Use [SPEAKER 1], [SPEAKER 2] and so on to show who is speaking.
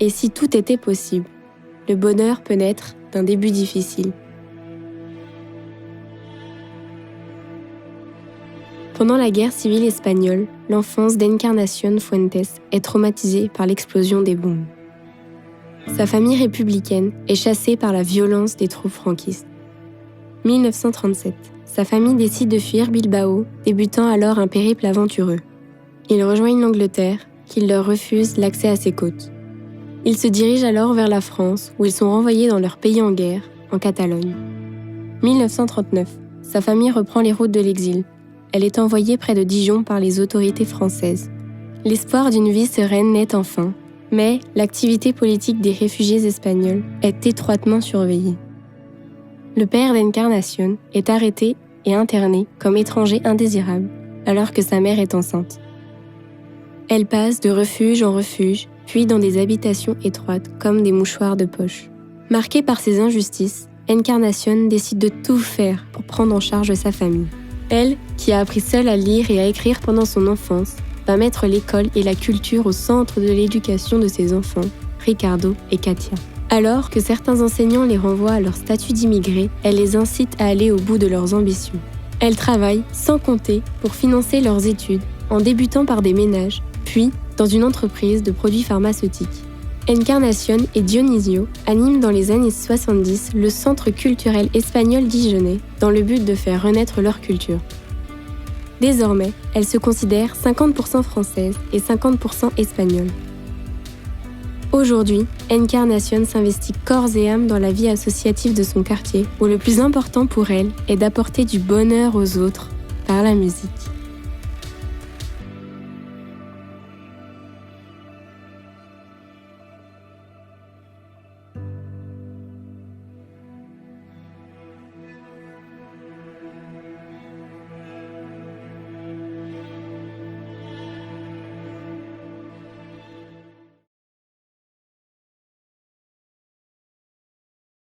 [SPEAKER 1] Et si tout était possible, le bonheur peut naître d'un début difficile. Pendant la guerre civile espagnole, l'enfance d'Encarnación Fuentes est traumatisée par l'explosion des bombes. Sa famille républicaine est chassée par la violence des troupes franquistes. 1937, sa famille décide de fuir Bilbao, débutant alors un périple aventureux. Ils rejoignent l'Angleterre, qui leur refuse l'accès à ses côtes. Ils se dirigent alors vers la France, où ils sont renvoyés dans leur pays en guerre, en Catalogne. 1939, sa famille reprend les routes de l'exil. Elle est envoyée près de Dijon par les autorités françaises. L'espoir d'une vie sereine naît enfin, mais l'activité politique des réfugiés espagnols est étroitement surveillée. Le père d'Encarnación est arrêté et interné comme étranger indésirable, alors que sa mère est enceinte. Elle passe de refuge en refuge, puis dans des habitations étroites comme des mouchoirs de poche. Marquée par ces injustices, Encarnación décide de tout faire pour prendre en charge sa famille. Elle, qui a appris seule à lire et à écrire pendant son enfance, va mettre l'école et la culture au centre de l'éducation de ses enfants, Ricardo et Katia. Alors que certains enseignants les renvoient à leur statut d'immigrés, elle les incite à aller au bout de leurs ambitions. Elle travaille, sans compter, pour financer leurs études, en débutant par des ménages, puis dans une entreprise de produits pharmaceutiques. Encarnación et Dionisio animent dans les années 70 le Centre culturel espagnol dijonnais dans le but de faire renaître leur culture. Désormais, elles se considèrent 50% françaises et 50% espagnoles. Aujourd'hui, Encarnación s'investit corps et âme dans la vie associative de son quartier, où le plus important pour elle est d'apporter du bonheur aux autres par la musique.